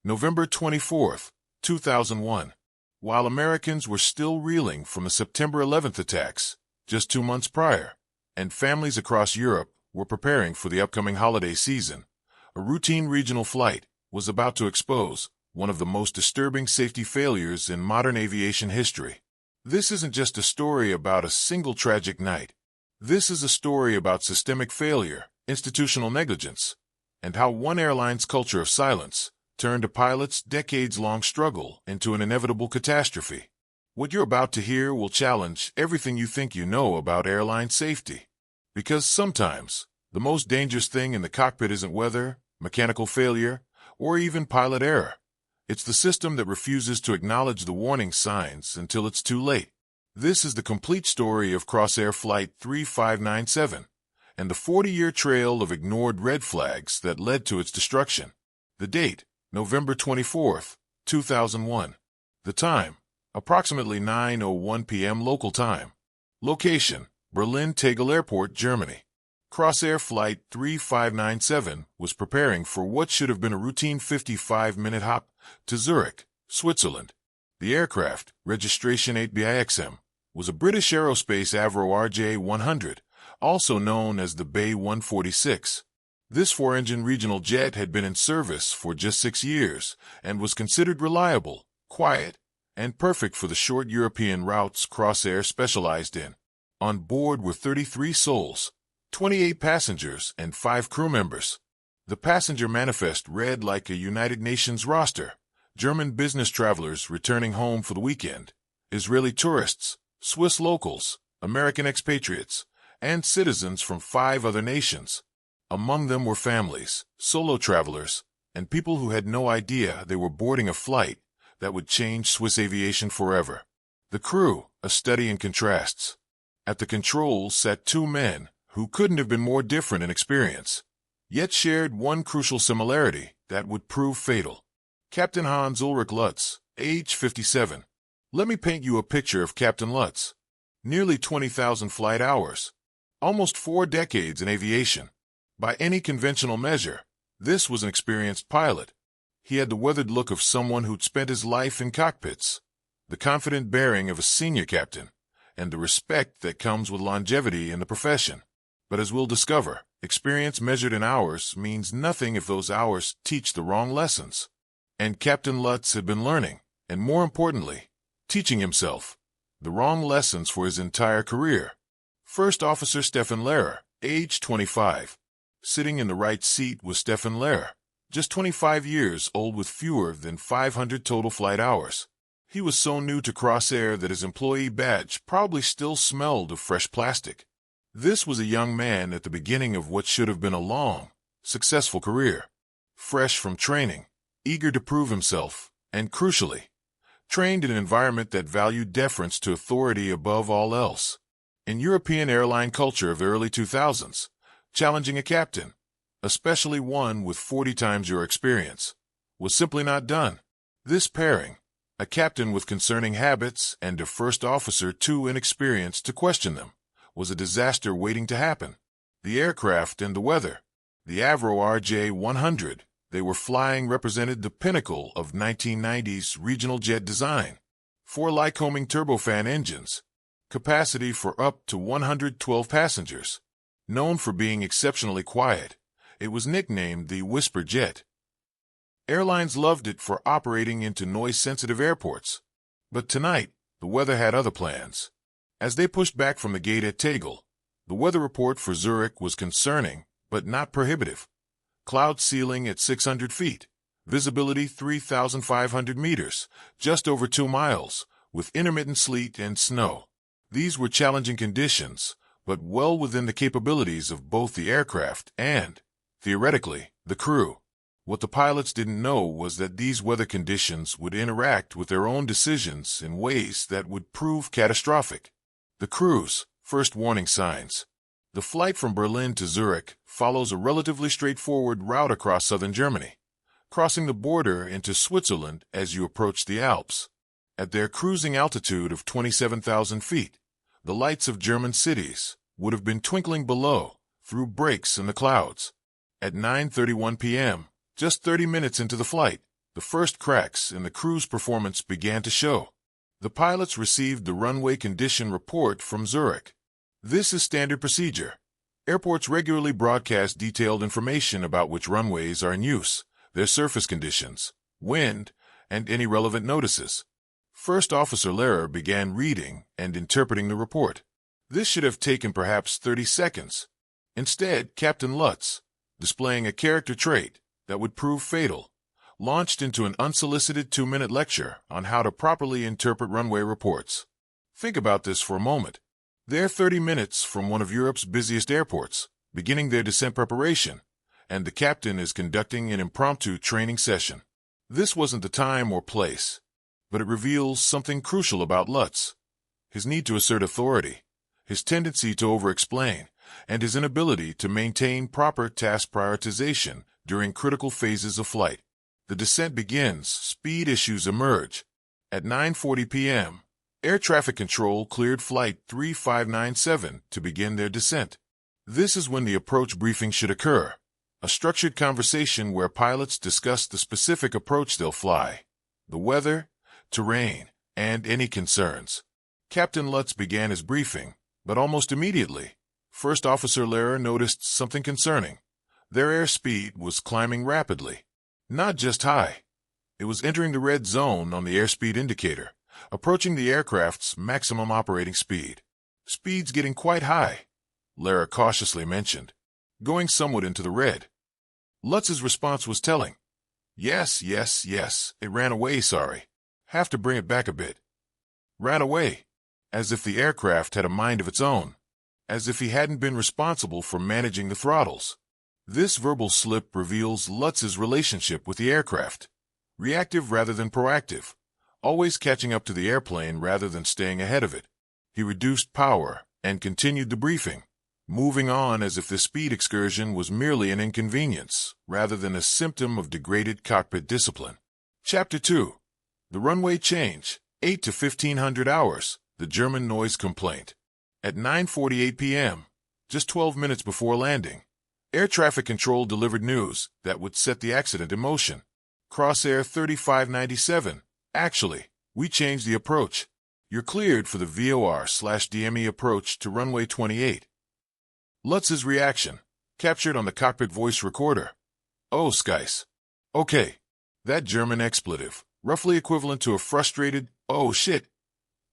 November 24th, 2001. While Americans were still reeling from the September 11th attacks, just 2 months prior, and families across Europe were preparing for the upcoming holiday season, a routine regional flight was about to expose one of the most disturbing safety failures in modern aviation history. This isn't just a story about a single tragic night. This is a story about systemic failure, institutional negligence, and how one airline's culture of silence turned a pilot's decades-long struggle into an inevitable catastrophe. What you're about to hear will challenge everything you think you know about airline safety. Because sometimes, the most dangerous thing in the cockpit isn't weather, mechanical failure, or even pilot error. It's the system that refuses to acknowledge the warning signs until it's too late. This is the complete story of Crossair Flight 3597, and the 40-year trail of ignored red flags that led to its destruction. The date, November 24th, 2001. The time, approximately 9:01 p.m. local time. Location, Berlin-Tegel Airport, Germany. Crossair Flight 3597 was preparing for what should have been a routine 55-minute hop to Zurich, Switzerland. The aircraft, registration 8BIXM, was a British Aerospace Avro RJ-100, also known as the Bay 146. This 4-engine regional jet had been in service for just 6 years and was considered reliable, quiet, and perfect for the short European routes Crossair specialized in. On board were 33 souls, 28 passengers, and 5 crew members. The passenger manifest read like a United Nations roster: German business travelers returning home for the weekend, Israeli tourists, Swiss locals, American expatriates, and citizens from 5 other nations. Among them were families, solo travelers, and people who had no idea they were boarding a flight that would change Swiss aviation forever. The crew, a study in contrasts. At the controls sat 2 men who couldn't have been more different in experience, yet shared one crucial similarity that would prove fatal. Captain Hans Ulrich Lutz, age 57. Let me paint you a picture of Captain Lutz. Nearly 20,000 flight hours. Almost 4 decades in aviation. By any conventional measure, this was an experienced pilot. He had the weathered look of someone who'd spent his life in cockpits, the confident bearing of a senior captain, and the respect that comes with longevity in the profession. But as we'll discover, experience measured in hours means nothing if those hours teach the wrong lessons. And Captain Lutz had been learning, and more importantly, teaching himself, the wrong lessons for his entire career. First Officer Stefan Lehrer, age 25. Sitting in the right seat was Stefan Lehrer, just 25 years old with fewer than 500 total flight hours. He was so new to Crossair that his employee badge probably still smelled of fresh plastic. This was a young man at the beginning of what should have been a long, successful career. Fresh from training, eager to prove himself, and crucially, trained in an environment that valued deference to authority above all else. In European airline culture of the early 2000s, challenging a captain, especially one with 40 times your experience, was simply not done. This pairing, a captain with concerning habits and a first officer too inexperienced to question them, was a disaster waiting to happen. The aircraft and the weather, the Avro RJ-100 they were flying represented the pinnacle of 1990s regional jet design. 4 Lycoming turbofan engines, capacity for up to 112 passengers. Known for being exceptionally quiet, it was nicknamed the Whisper Jet. Airlines loved it for operating into noise-sensitive airports. But tonight, the weather had other plans. As they pushed back from the gate at Tegel, the weather report for Zurich was concerning, but not prohibitive. Cloud ceiling at 600 feet, visibility 3,500 meters, just over 2 miles, with intermittent sleet and snow. These were challenging conditions, but well within the capabilities of both the aircraft and, theoretically, the crew. What the pilots didn't know was that these weather conditions would interact with their own decisions in ways that would prove catastrophic. The crew's first warning signs. The flight from Berlin to Zurich follows a relatively straightforward route across southern Germany, crossing the border into Switzerland as you approach the Alps. At their cruising altitude of 27,000 feet, the lights of German cities would have been twinkling below through breaks in the clouds. At 9:31 p.m., just 30 minutes into the flight, the first cracks in the crew's performance began to show. The pilots received the runway condition report from Zurich. This is standard procedure. Airports regularly broadcast detailed information about which runways are in use, their surface conditions, wind, and any relevant notices. First Officer Lehrer began reading and interpreting the report. This should have taken perhaps 30 seconds. Instead, Captain Lutz, displaying a character trait that would prove fatal, launched into an unsolicited 2-minute lecture on how to properly interpret runway reports. Think about this for a moment. They're 30 minutes from one of Europe's busiest airports, beginning their descent preparation, and the captain is conducting an impromptu training session. This wasn't the time or place, but it reveals something crucial about Lutz: his need to assert authority, his tendency to over-explain, and his inability to maintain proper task prioritization during critical phases of flight. The descent begins. Speed issues emerge. At 9:40 p.m., Air Traffic Control cleared Flight 3597 to begin their descent. This is when the approach briefing should occur, a structured conversation where pilots discuss the specific approach they'll fly, the weather, terrain, and any concerns. Captain Lutz began his briefing, but almost immediately, First Officer Lehrer noticed something concerning. Their airspeed was climbing rapidly. Not just high. It was entering the red zone on the airspeed indicator, approaching the aircraft's maximum operating speed. Speed's getting quite high, Lehrer cautiously mentioned, going somewhat into the red. Lutz's response was telling. Yes, it ran away, sorry. Have to bring it back a bit. Ran away, as if the aircraft had a mind of its own, as if he hadn't been responsible for managing the throttles. This verbal slip reveals Lutz's relationship with the aircraft. Reactive rather than proactive, always catching up to the airplane rather than staying ahead of it. He reduced power and continued the briefing, moving on as if the speed excursion was merely an inconvenience rather than a symptom of degraded cockpit discipline. Chapter 2. The runway change, 8 to 1500 hours, the German noise complaint. At 9:48 p.m., just 12 minutes before landing, Air Traffic Control delivered news that would set the accident in motion. Crossair 3597. Actually, we changed the approach. You're cleared for the VOR/DME approach to runway 28. Lutz's reaction, captured on the cockpit voice recorder. Oh, skies. Okay. That German expletive, roughly equivalent to a frustrated, oh shit,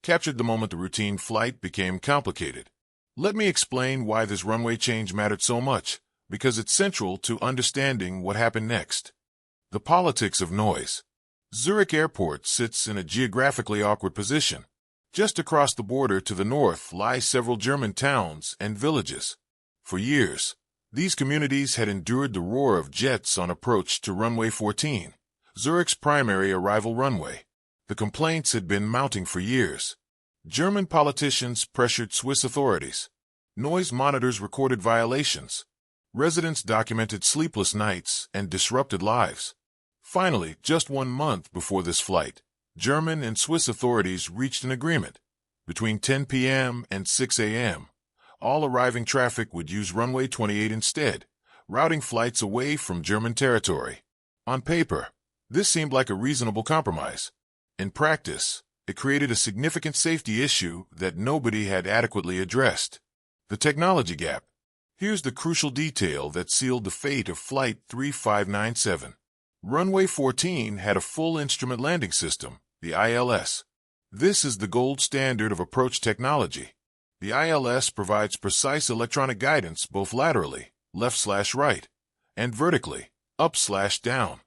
captured the moment the routine flight became complicated. Let me explain why this runway change mattered so much, because it's central to understanding what happened next. The politics of noise. Zurich Airport sits in a geographically awkward position. Just across the border to the north lie several German towns and villages. For years, these communities had endured the roar of jets on approach to runway 14, Zurich's primary arrival runway. The complaints had been mounting for years. German politicians pressured Swiss authorities. Noise monitors recorded violations. Residents documented sleepless nights and disrupted lives. Finally, just 1 month before this flight, German and Swiss authorities reached an agreement. Between 10 p.m. and 6 a.m., all arriving traffic would use runway 28 instead, routing flights away from German territory. On paper, this seemed like a reasonable compromise. In practice, it created a significant safety issue that nobody had adequately addressed: the technology gap. Here's the crucial detail that sealed the fate of Flight 3597. Runway 14 had a full instrument landing system, the ILS. This is the gold standard of approach technology. The ILS provides precise electronic guidance both laterally, left/right, and vertically, up/down.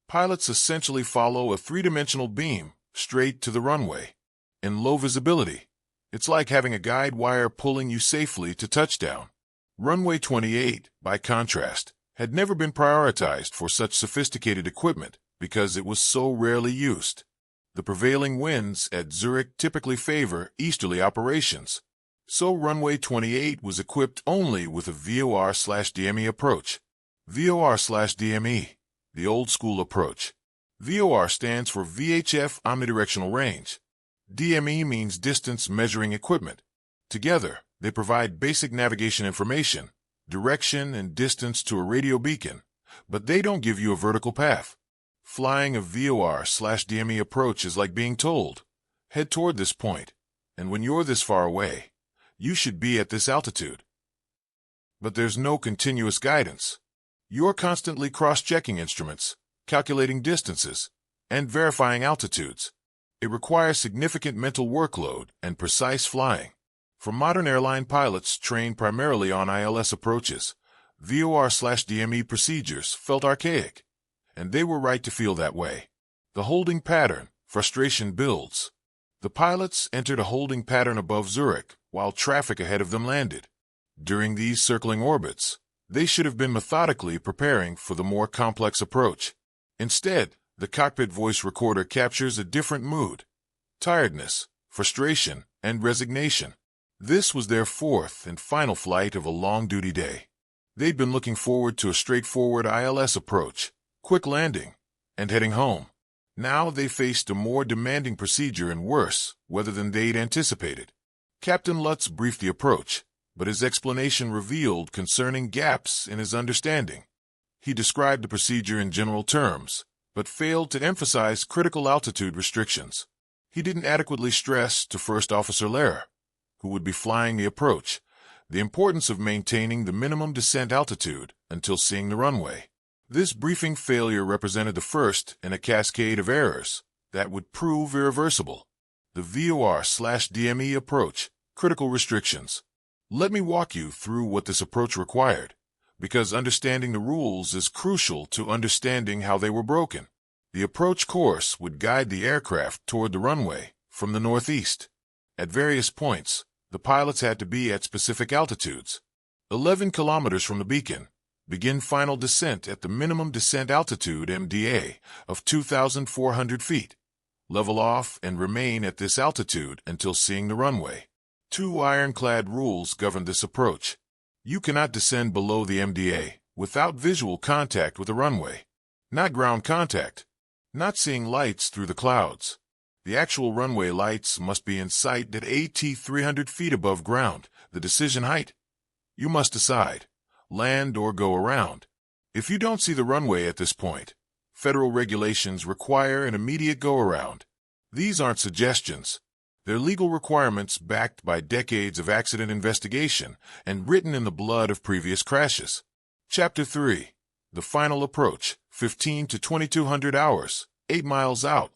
Pilots essentially follow a three-dimensional beam straight to the runway. In low visibility, it's like having a guide wire pulling you safely to touchdown. Runway 28, by contrast, had never been prioritized for such sophisticated equipment because it was so rarely used. The prevailing winds at Zurich typically favor easterly operations, so runway 28 was equipped only with a VOR/DME approach. VOR/DME, the old-school approach. VOR stands for VHF omnidirectional range. DME means distance measuring equipment. Together, they provide basic navigation information, direction and distance to a radio beacon, but they don't give you a vertical path. Flying a VOR/DME approach is like being told, head toward this point, and when you're this far away, you should be at this altitude. But there's no continuous guidance. You're constantly cross-checking instruments, calculating distances, and verifying altitudes. It requires significant mental workload and precise flying. For modern airline pilots trained primarily on ILS approaches, VOR/DME procedures felt archaic, and they were right to feel that way. The holding pattern, frustration builds. The pilots entered a holding pattern above Zurich while traffic ahead of them landed. During these circling orbits, they should have been methodically preparing for the more complex approach. Instead, the cockpit voice recorder captures a different mood: tiredness, frustration, and resignation. This was their fourth and final flight of a long-duty day. They'd been looking forward to a straightforward ILS approach, quick landing, and heading home. Now they faced a more demanding procedure and worse weather than they'd anticipated. Captain Lutz briefed the approach, but his explanation revealed concerning gaps in his understanding. He described the procedure in general terms, but failed to emphasize critical altitude restrictions. He didn't adequately stress to First Officer Lehrer, who would be flying the approach, the importance of maintaining the minimum descent altitude until seeing the runway. This briefing failure represented the first in a cascade of errors that would prove irreversible. The VOR/DME approach, critical restrictions. Let me walk you through what this approach required, because understanding the rules is crucial to understanding how they were broken. The approach course would guide the aircraft toward the runway from the northeast. At various points, the pilots had to be at specific altitudes. 11 kilometers from the beacon, begin final descent at the minimum descent altitude MDA of 2,400 feet. Level off and remain at this altitude until seeing the runway. 2 ironclad rules govern this approach. You cannot descend below the MDA without visual contact with the runway. Not ground contact. Not seeing lights through the clouds. The actual runway lights must be in sight at AT 300 feet above ground, the decision height. You must decide, land or go around. If you don't see the runway at this point, federal regulations require an immediate go-around. These aren't suggestions. They're legal requirements backed by decades of accident investigation and written in the blood of previous crashes. Chapter 3. The Final Approach, 15 to 2200 hours, 8 miles out.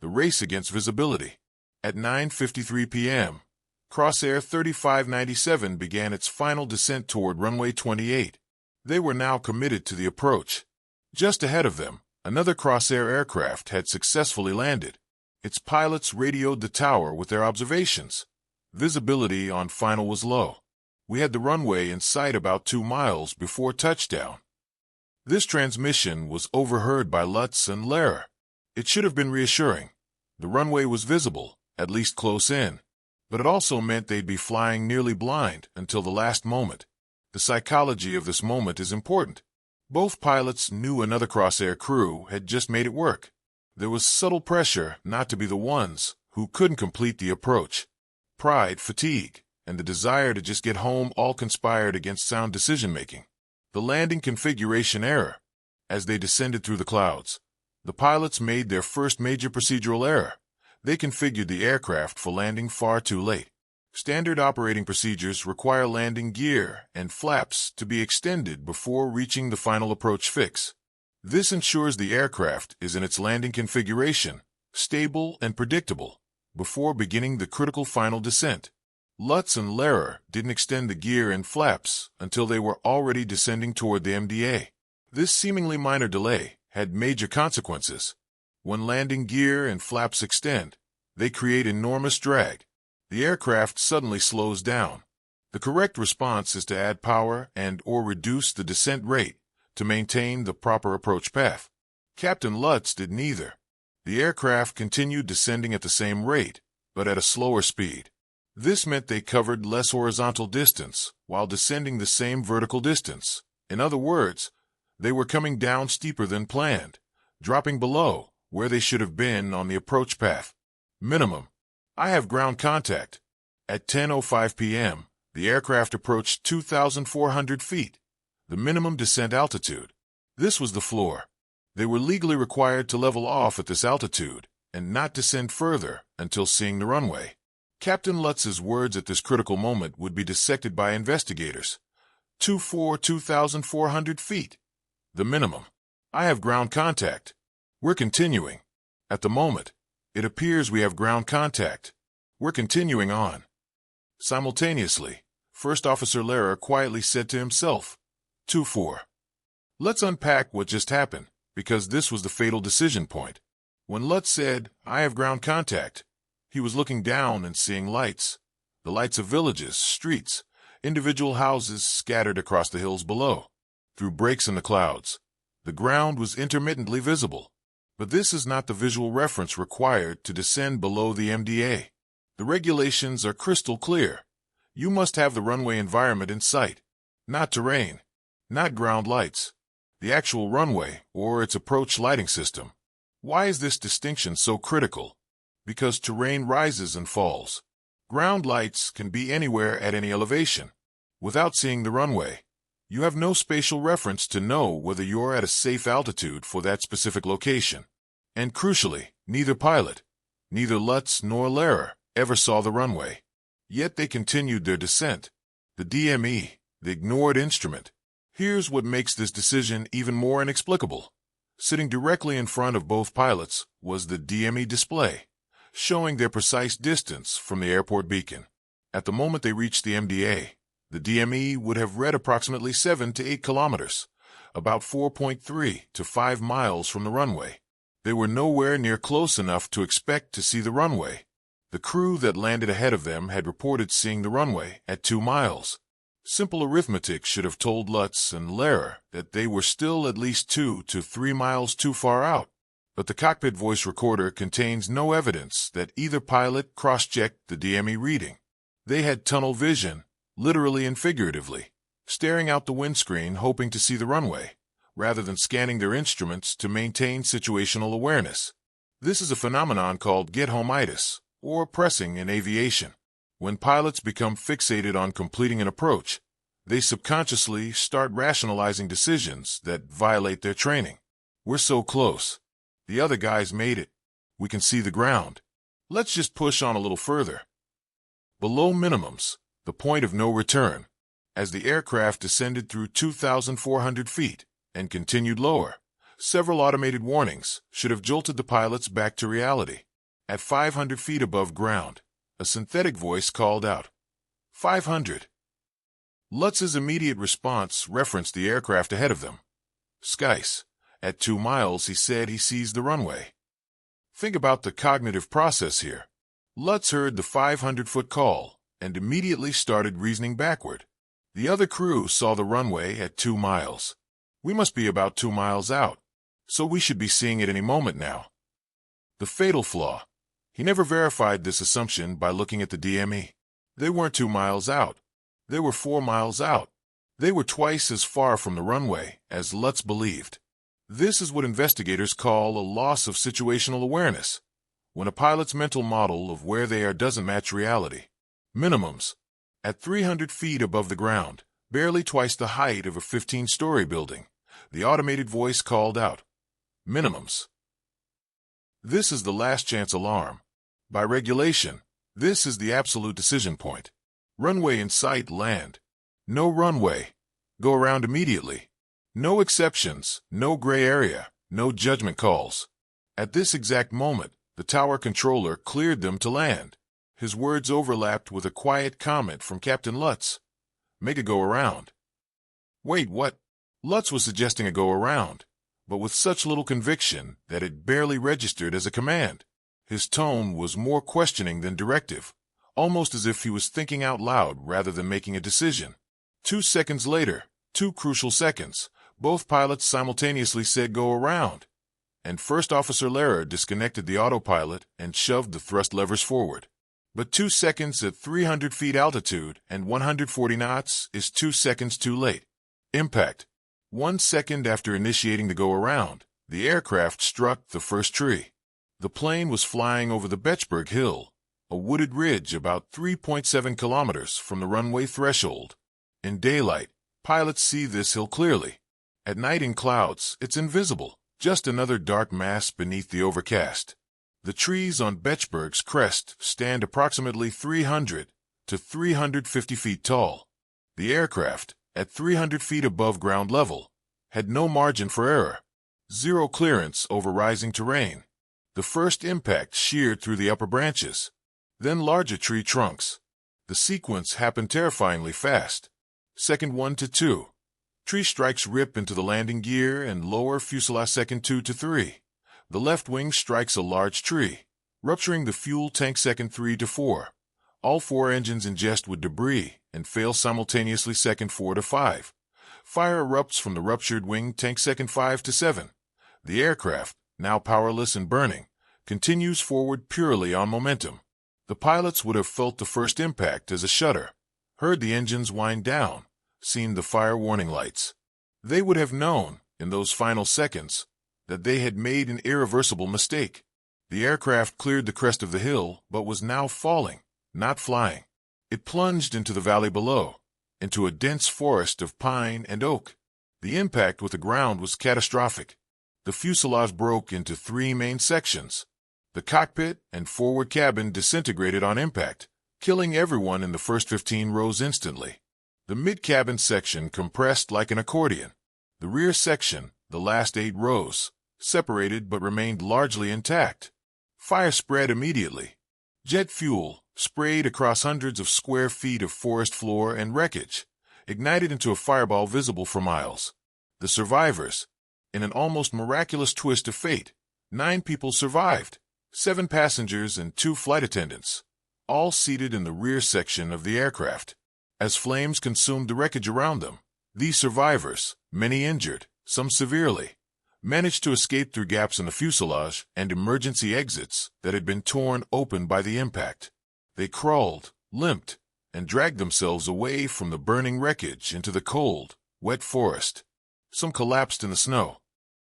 The race against visibility. At 9:53 p.m., Crossair 3597 began its final descent toward runway 28. They were now committed to the approach. Just ahead of them, another Crossair aircraft had successfully landed. Its pilots radioed the tower with their observations. Visibility on final was low. We had the runway in sight about 2 miles before touchdown. This transmission was overheard by Lutz and Lehrer. It should have been reassuring. The runway was visible, at least close in, but it also meant they'd be flying nearly blind until the last moment. The psychology of this moment is important. Both pilots knew another Crossair crew had just made it work. There was subtle pressure not to be the ones who couldn't complete the approach. Pride, fatigue, and the desire to just get home all conspired against sound decision-making. The landing configuration error. As they descended through the clouds, the pilots made their first major procedural error. They configured the aircraft for landing far too late. Standard operating procedures require landing gear and flaps to be extended before reaching the final approach fix. This ensures the aircraft is in its landing configuration, stable and predictable, before beginning the critical final descent. Lutz and Lehrer didn't extend the gear and flaps until they were already descending toward the MDA. This seemingly minor delay had major consequences. When landing gear and flaps extend, they create enormous drag. The aircraft suddenly slows down. The correct response is to add power and/or reduce the descent rate to maintain the proper approach path. Captain Lutz did neither. The aircraft continued descending at the same rate, but at a slower speed. This meant they covered less horizontal distance while descending the same vertical distance. In other words, they were coming down steeper than planned, dropping below where they should have been on the approach path. Minimum. I have ground contact. At 10:05 p.m., the aircraft approached 2,400 feet, the minimum descent altitude. This was the floor. They were legally required to level off at this altitude and not descend further until seeing the runway. Captain Lutz's words at this critical moment would be dissected by investigators. 2,400 feet. The minimum. I have ground contact. We're continuing. At the moment, it appears we have ground contact. We're continuing on. Simultaneously, First Officer Lehrer quietly said to himself, 2-4. Let's unpack what just happened, because this was the fatal decision point. When Lutz said, I have ground contact, he was looking down and seeing lights. The lights of villages, streets, individual houses scattered across the hills below. Through breaks in the clouds, the ground was intermittently visible. But this is not the visual reference required to descend below the MDA. The regulations are crystal clear. You must have the runway environment in sight, not terrain, not ground lights, the actual runway or its approach lighting system. Why is this distinction so critical? Because terrain rises and falls. Ground lights can be anywhere at any elevation. Without seeing the runway, you have no spatial reference to know whether you're at a safe altitude for that specific location. And crucially, neither pilot, neither Lutz nor Lehrer, ever saw the runway. Yet they continued their descent. The DME, the ignored instrument. Here's what makes this decision even more inexplicable. Sitting directly in front of both pilots was the DME display, showing their precise distance from the airport beacon. At the moment they reached the MDA, the DME would have read approximately 7 to 8 kilometers, about 4.3 to 5 miles from the runway. They were nowhere near close enough to expect to see the runway. The crew that landed ahead of them had reported seeing the runway at 2 miles. Simple arithmetic should have told Lutz and Lehrer that they were still at least 2 to 3 miles too far out. But the cockpit voice recorder contains no evidence that either pilot cross-checked the DME reading. They had tunnel vision, literally and figuratively, staring out the windscreen hoping to see the runway, rather than scanning their instruments to maintain situational awareness. This is a phenomenon called get-home-itis, or pressing in aviation. When pilots become fixated on completing an approach, they subconsciously start rationalizing decisions that violate their training. We're so close. The other guys made it. We can see the ground. Let's just push on a little further. Below minimums, the point of no return, as the aircraft descended through 2,400 feet and continued lower, several automated warnings should have jolted the pilots back to reality. At 500 feet above ground, a synthetic voice called out, 500. Lutz's immediate response referenced the aircraft ahead of them. Skies. At 2 miles, he said he sees the runway. Think about the cognitive process here. Lutz heard the 500-foot call and immediately started reasoning backward. The other crew saw the runway at 2 miles. We must be about 2 miles out, so we should be seeing it any moment now. The fatal flaw. He never verified this assumption by looking at the DME. They weren't 2 miles out. They were 4 miles out. They were twice as far from the runway as Lutz believed. This is what investigators call a loss of situational awareness, when a pilot's mental model of where they are doesn't match reality. Minimums. At 300 feet above the ground, barely twice the height of a 15-story building, the automated voice called out, minimums. This is the last chance alarm. By regulation, this is the absolute decision point. Runway in sight, land. No runway. Go around immediately. No exceptions, no gray area, no judgment calls. At this exact moment, the tower controller cleared them to land. His words overlapped with a quiet comment from Captain Lutz. Make a go around. Wait, what? Lutz was suggesting a go around, but with such little conviction that it barely registered as a command. His tone was more questioning than directive, almost as if he was thinking out loud rather than making a decision. 2 seconds later, 2 crucial seconds, both pilots simultaneously said go around, and First Officer Lehrer disconnected the autopilot and shoved the thrust levers forward. But 2 seconds at 300 feet altitude and 140 knots is 2 seconds too late. Impact. 1 second after initiating the go-around, the aircraft struck the first tree. The plane was flying over the Betchberg Hill, a wooded ridge about 3.7 kilometers from the runway threshold. In daylight, pilots see this hill clearly. At night in clouds, it's invisible, just another dark mass beneath the overcast. The trees on Betchberg's crest stand approximately 300 to 350 feet tall. The aircraft, at 300 feet above ground level, had no margin for error, zero clearance over rising terrain. The first impact sheared through the upper branches, then larger tree trunks. The sequence happened terrifyingly fast. Second 1 to 2. Tree strikes rip into the landing gear and lower fuselage. Second 2 to 3. The left wing strikes a large tree, rupturing the fuel tank. Second 3 to 4. All four engines ingest with debris and fail simultaneously. Second 4 to 5. Fire erupts from the ruptured wing tank. Second 5 to 7. The aircraft, now powerless and burning, continues forward purely on momentum. The pilots would have felt the first impact as a shudder, heard the engines wind down, seen the fire warning lights. They would have known, in those final seconds, that they had made an irreversible mistake. The aircraft cleared the crest of the hill, but was now falling, not flying. It plunged into the valley below, into a dense forest of pine and oak. The impact with the ground was catastrophic. The fuselage broke into three main sections. The cockpit and forward cabin disintegrated on impact, killing everyone in the first 15 rows instantly. The mid-cabin section compressed like an accordion. The rear section, the last 8 rows, separated but remained largely intact. Fire spread immediately. Jet fuel, sprayed across hundreds of square feet of forest floor and wreckage, ignited into a fireball visible for miles. The survivors, in an almost miraculous twist of fate, 9 people survived, 7 passengers and 2 flight attendants, all seated in the rear section of the aircraft. As flames consumed the wreckage around them, these survivors, many injured, some severely, managed to escape through gaps in the fuselage and emergency exits that had been torn open by the impact. They crawled, limped, and dragged themselves away from the burning wreckage into the cold, wet forest. Some collapsed in the snow.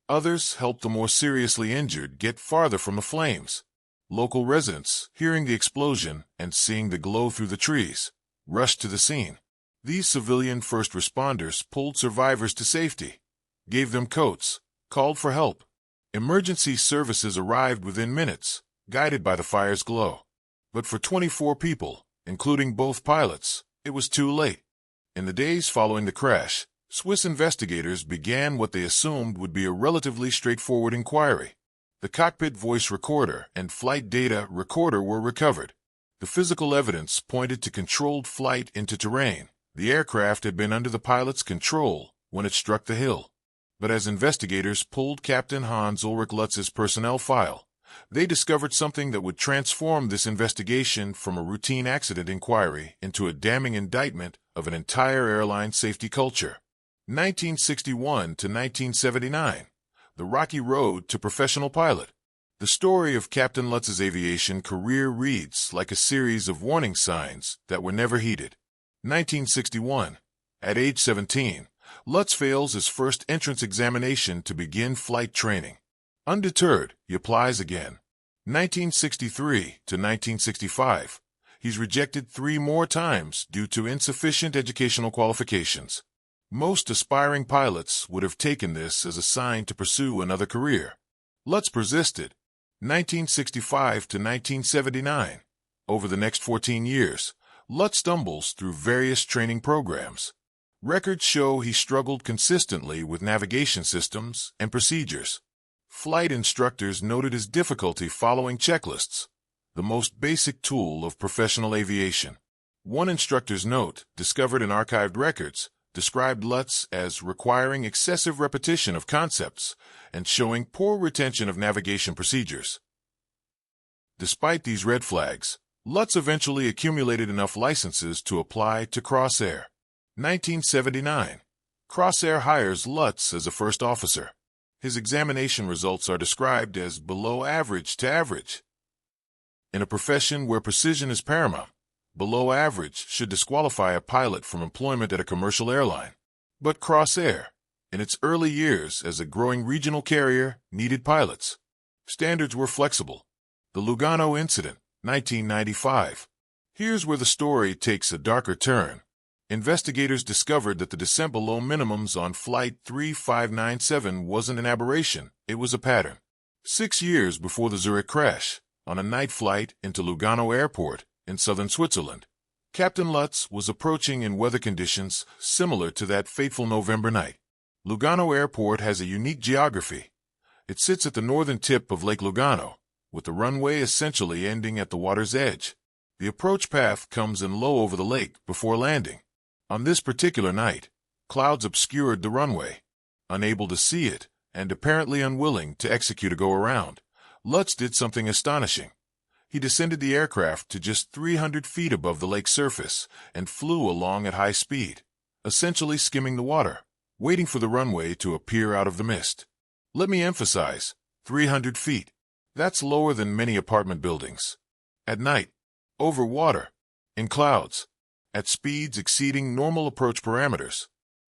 Others helped the more seriously injured get farther from the flames. Local residents, hearing the explosion and seeing the glow through the trees, rushed to the scene. These civilian first responders pulled survivors to safety, gave them coats, called for help. Emergency services arrived within minutes, guided by the fire's glow. But for 24 people, including both pilots, it was too late. In the days following the crash, Swiss investigators began what they assumed would be a relatively straightforward inquiry. The cockpit voice recorder and flight data recorder were recovered. The physical evidence pointed to controlled flight into terrain. The aircraft had been under the pilot's control when it struck the hill. But as investigators pulled Captain Hans Ulrich Lutz's personnel file, they discovered something that would transform this investigation from a routine accident inquiry into a damning indictment of an entire airline safety culture. 1961 to 1979, the rocky road to professional pilot. The story of Captain Lutz's aviation career reads like a series of warning signs that were never heeded. 1961, at age 17, Lutz fails his first entrance examination to begin flight training. Undeterred, he applies again. 1963 to 1965, he's rejected 3 more times due to insufficient educational qualifications. Most aspiring pilots would have taken this as a sign to pursue another career. Lutz persisted. 1965 to 1979. Over the next 14 years, Lutz stumbles through various training programs. Records show he struggled consistently with navigation systems and procedures. Flight instructors noted his difficulty following checklists, the most basic tool of professional aviation. One instructor's note, discovered in archived records, described Lutz as requiring excessive repetition of concepts and showing poor retention of navigation procedures. Despite these red flags, Lutz eventually accumulated enough licenses to apply to Crossair. 1979. Crossair hires Lutz as a first officer. His examination results are described as below average to average. In a profession where precision is paramount, below average should disqualify a pilot from employment at a commercial airline. But Crossair, in its early years as a growing regional carrier, needed pilots. Standards were flexible. The Lugano incident, 1995. Here's where the story takes a darker turn. Investigators discovered that the descent below minimums on Flight 3597 wasn't an aberration, it was a pattern. 6 years before the Zurich crash, on a night flight into Lugano Airport in southern Switzerland, Captain Lutz was approaching in weather conditions similar to that fateful November night. Lugano Airport has a unique geography. It sits at the northern tip of Lake Lugano, with the runway essentially ending at the water's edge. The approach path comes in low over the lake before landing. On this particular night, clouds obscured the runway. Unable to see it, and apparently unwilling to execute a go-around, Lutz did something astonishing. He descended the aircraft to just 300 feet above the lake's surface and flew along at high speed, essentially skimming the water, waiting for the runway to appear out of the mist. Let me emphasize, 300 feet. That's lower than many apartment buildings. At night, over water, in clouds, at speeds exceeding normal approach parameters.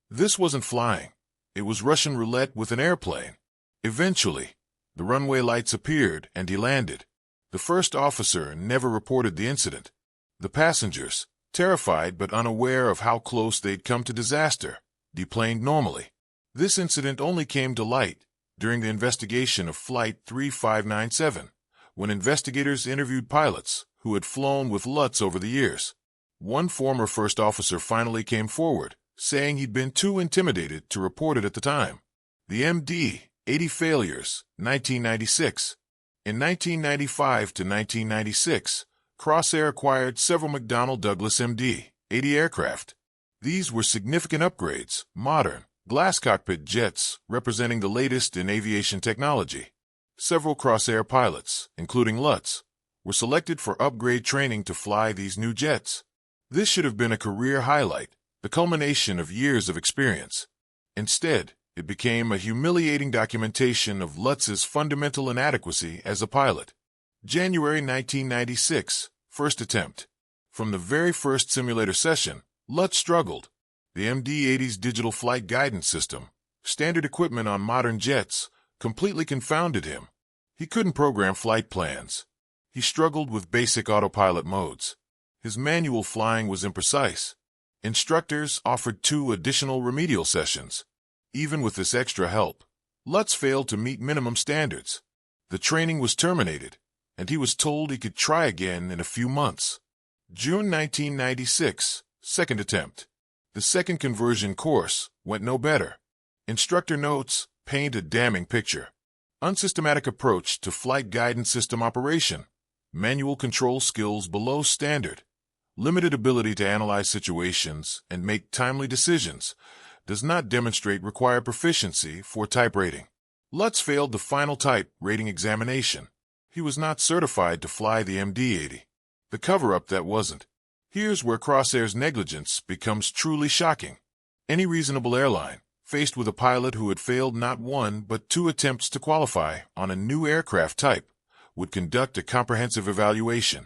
This wasn't flying. It was Russian roulette with an airplane. Eventually, the runway lights appeared and he landed. The first officer never reported the incident. The passengers, terrified but unaware of how close they'd come to disaster, deplaned normally. This incident only came to light during the investigation of Flight 3597, when investigators interviewed pilots who had flown with Lutz over the years. One former first officer finally came forward, saying he'd been too intimidated to report it at the time. The MD-80 failures, 1996. In 1995 to 1996, Crossair acquired several McDonnell Douglas MD-80 aircraft. These were significant upgrades, modern, glass cockpit jets representing the latest in aviation technology. Several Crossair pilots, including Lutz, were selected for upgrade training to fly these new jets. This should have been a career highlight, the culmination of years of experience. Instead, it became a humiliating documentation of Lutz's fundamental inadequacy as a pilot. January 1996, first attempt. From the very first simulator session, Lutz struggled. The MD-80's digital flight guidance system, standard equipment on modern jets, completely confounded him. He couldn't program flight plans. He struggled with basic autopilot modes. His manual flying was imprecise. Instructors offered 2 additional remedial sessions. Even with this extra help, Lutz failed to meet minimum standards. The training was terminated, and he was told he could try again in a few months. June 1996, second attempt. The second conversion course went no better. Instructor notes paint a damning picture. Unsystematic approach to flight guidance system operation. Manual control skills below standard. Limited ability to analyze situations and make timely decisions. Does not demonstrate required proficiency for type rating. Lutz failed the final type rating examination. He was not certified to fly the MD-80. The cover-up that wasn't. Here's where Crossair's negligence becomes truly shocking. Any reasonable airline, faced with a pilot who had failed not 1 but 2 attempts to qualify on a new aircraft type, would conduct a comprehensive evaluation.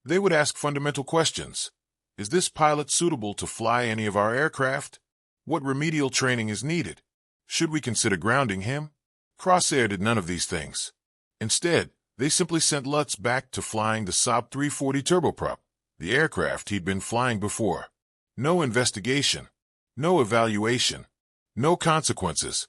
They would ask fundamental questions. Is this pilot suitable to fly any of our aircraft? What remedial training is needed? Should we consider grounding him? Crossair did none of these things. Instead, they simply sent Lutz back to flying the Saab 340 turboprop, the aircraft he'd been flying before. No investigation, no evaluation, no consequences.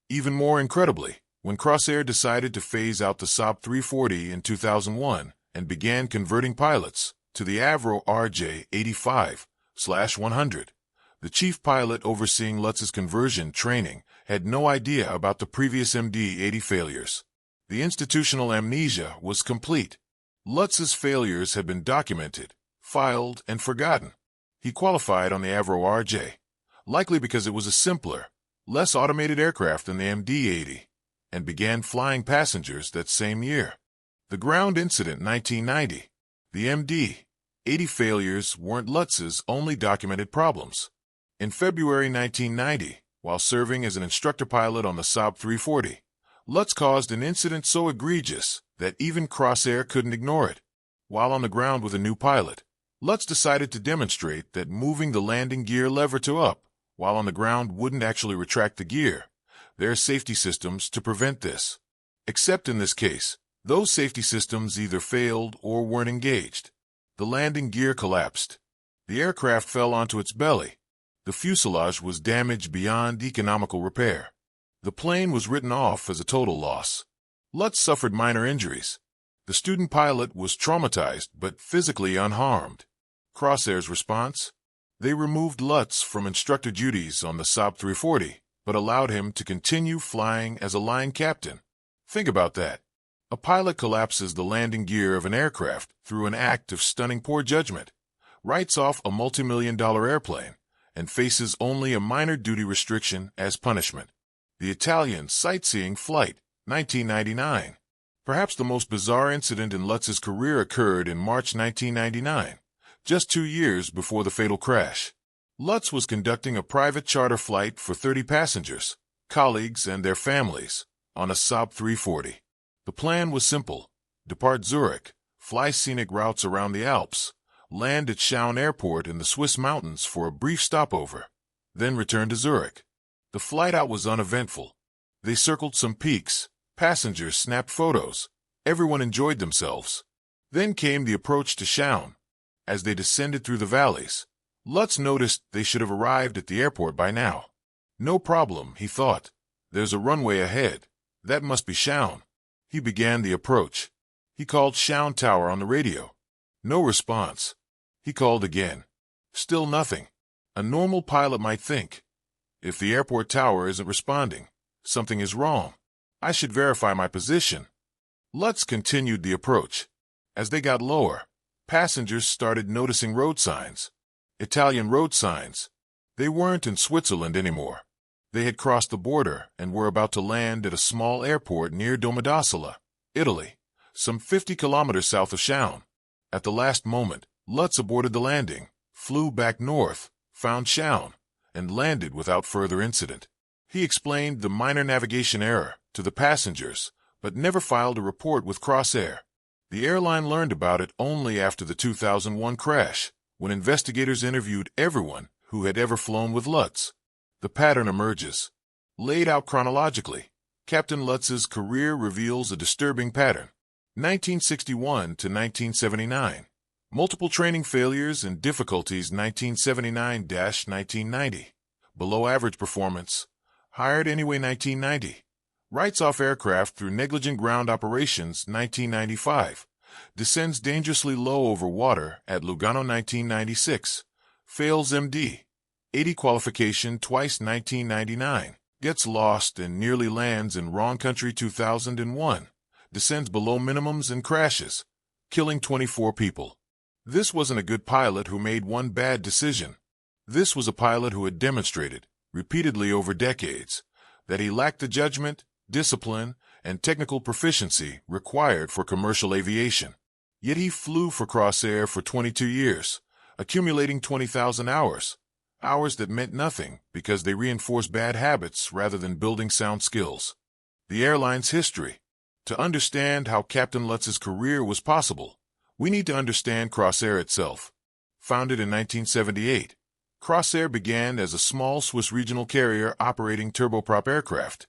Even more incredibly, when Crossair decided to phase out the Saab 340 in 2001 and began converting pilots to the Avro RJ85/100, the chief pilot overseeing Lutz's conversion training had no idea about the previous MD-80 failures. The institutional amnesia was complete. Lutz's failures had been documented, filed, and forgotten. He qualified on the Avro RJ, likely because it was a simpler, less automated aircraft than the MD-80, and began flying passengers that same year. The ground incident 1990. The MD-80 failures weren't Lutz's only documented problems. In February 1990, while serving as an instructor pilot on the Saab 340, Lutz caused an incident so egregious that even Crossair couldn't ignore it. While on the ground with a new pilot, Lutz decided to demonstrate that moving the landing gear lever to up while on the ground wouldn't actually retract the gear. There are safety systems to prevent this. Except in this case, those safety systems either failed or weren't engaged. The landing gear collapsed. The aircraft fell onto its belly, The fuselage was damaged beyond economical repair. The plane was written off as a total loss. Lutz suffered minor injuries. The student pilot was traumatized but physically unharmed. Crossair's response? They removed Lutz from instructor duties on the Saab 340, but allowed him to continue flying as a line captain. Think about that. A pilot collapses the landing gear of an aircraft through an act of stunning poor judgment, writes off a multi-million-dollar airplane, and faces only a minor duty restriction as punishment. The Italian sightseeing flight, 1999. Perhaps the most bizarre incident in Lutz's career occurred in March 1999, just 2 years before the fatal crash. Lutz was conducting a private charter flight for 30 passengers, colleagues, and their families, on a Saab 340. The plan was simple: depart Zurich, fly scenic routes around the Alps, land at Schaun Airport in the Swiss mountains for a brief stopover, then return to Zurich. The flight out was uneventful. They circled some peaks, passengers snapped photos, everyone enjoyed themselves. Then came the approach to Schaun. As they descended through the valleys, Lutz noticed they should have arrived at the airport by now. No problem, he thought. There's a runway ahead. That must be Schaun. He began the approach. He called Schaun Tower on the radio. No response. He called again. Still nothing. A normal pilot might think, if the airport tower isn't responding, something is wrong. I should verify my position. Lutz continued the approach. As they got lower, passengers started noticing road signs. Italian road signs. They weren't in Switzerland anymore. They had crossed the border and were about to land at a small airport near Domodossola, Italy, some 50 kilometers south of Schaun. At the last moment, Lutz aborted the landing, flew back north, found Schaun, and landed without further incident. He explained the minor navigation error to the passengers, but never filed a report with Crossair. The airline learned about it only after the 2001 crash, when investigators interviewed everyone who had ever flown with Lutz. The pattern emerges. Laid out chronologically, Captain Lutz's career reveals a disturbing pattern. 1961 to 1979. Multiple training failures and difficulties 1979-1990. Below average performance. Hired anyway 1990. Writes off aircraft through negligent ground operations 1995. Descends dangerously low over water at Lugano 1996. Fails MD. 80 qualification twice 1999. Gets lost and nearly lands in wrong country 2001. Descends below minimums and crashes, killing 24 people. This wasn't a good pilot who made one bad decision. This was a pilot who had demonstrated, repeatedly over decades, that he lacked the judgment, discipline, and technical proficiency required for commercial aviation. Yet he flew for Crossair for 22 years, accumulating 20,000 hours. Hours that meant nothing because they reinforced bad habits rather than building sound skills. The airline's history. To understand how Captain Lutz's career was possible, we need to understand Crossair itself. Founded in 1978, Crossair began as a small Swiss regional carrier operating turboprop aircraft.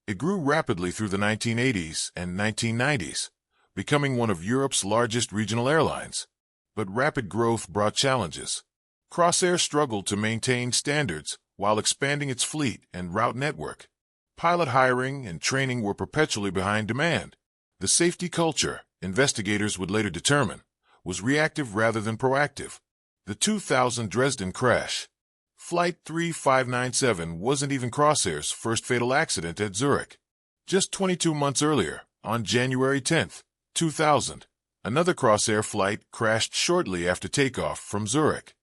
It grew rapidly through the 1980s and 1990s, becoming one of Europe's largest regional airlines. But rapid growth brought challenges. Crossair struggled to maintain standards while expanding its fleet and route network. Pilot hiring and training were perpetually behind demand. The safety culture, investigators would later determine, was reactive rather than proactive. The 2000 Dresden crash. Flight 3597 wasn't even Crossair's first fatal accident at Zurich. Just 22 months earlier, on January 10, 2000, another Crossair flight crashed shortly after takeoff from Zurich.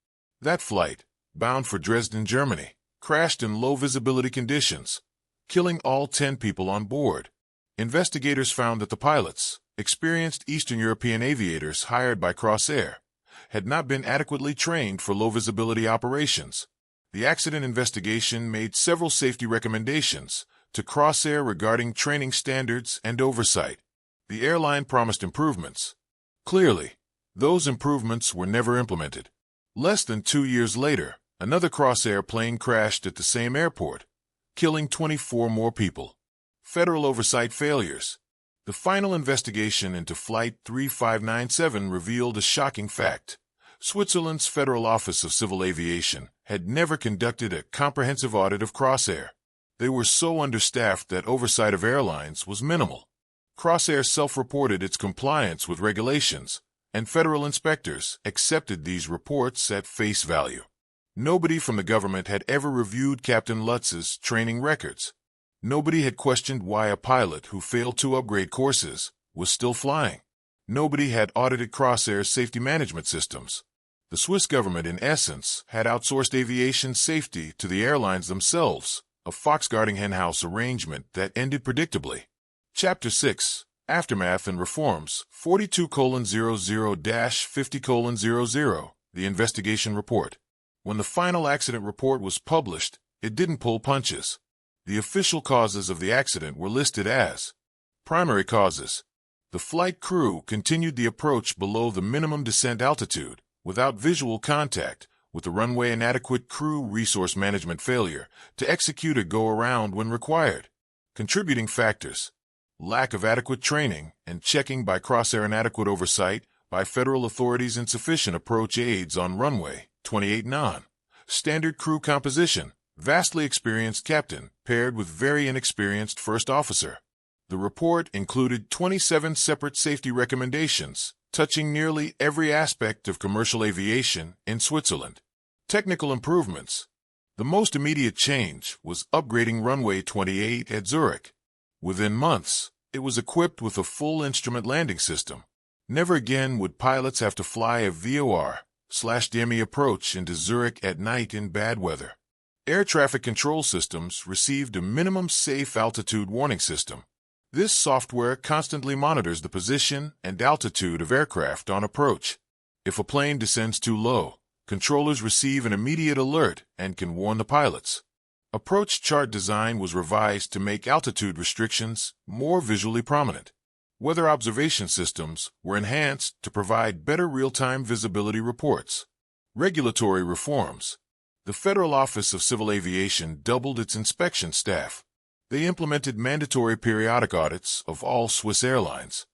That flight, bound for Dresden, Germany, crashed in low-visibility conditions, killing all 10 people on board. Investigators found that the pilots, experienced Eastern European aviators hired by Crossair, had not been adequately trained for low-visibility operations. The accident investigation made several safety recommendations to Crossair regarding training standards and oversight. The airline promised improvements. Clearly, those improvements were never implemented. Less than 2 years later, another Crossair plane crashed at the same airport, killing 24 more people. Federal oversight failures. The final investigation into Flight 3597 revealed a shocking fact. Switzerland's Federal Office of Civil Aviation had never conducted a comprehensive audit of Crossair. They were so understaffed that oversight of airlines was minimal. Crossair self-reported its compliance with regulations, and federal inspectors accepted these reports at face value. Nobody from the government had ever reviewed Captain Lutz's training records. Nobody had questioned why a pilot who failed to upgrade courses was still flying. Nobody had audited Crossair's safety management systems. The Swiss government, in essence, had outsourced aviation safety to the airlines themselves, a foxguarding henhouse arrangement that ended predictably. Chapter 6, Aftermath and Reforms, 42:00-50:00, the investigation report. When the final accident report was published, it didn't pull punches. The official causes of the accident were listed as primary causes. The flight crew continued the approach below the minimum descent altitude, without visual contact, with the runway inadequate crew resource management failure to execute a go-around when required. Contributing factors: lack of adequate training and checking by Crossair, inadequate oversight by federal authorities, insufficient approach aids on runway 28 non. Standard crew composition: vastly experienced captain paired with very inexperienced first officer. The report included 27 separate safety recommendations, touching nearly every aspect of commercial aviation in Switzerland. Technical improvements: the most immediate change was upgrading runway 28 at Zurich. Within months, it was equipped with a full instrument landing system. Never again would pilots have to fly a VOR/DME approach into Zurich at night in bad weather. Air traffic control systems received a minimum safe altitude warning system. This software constantly monitors the position and altitude of aircraft on approach. If a plane descends too low, controllers receive an immediate alert and can warn the pilots. Approach chart design was revised to make altitude restrictions more visually prominent. Weather observation systems were enhanced to provide better real-time visibility reports. Regulatory reforms: the Federal Office of Civil Aviation doubled its inspection staff. They implemented mandatory periodic audits of all Swiss airlines.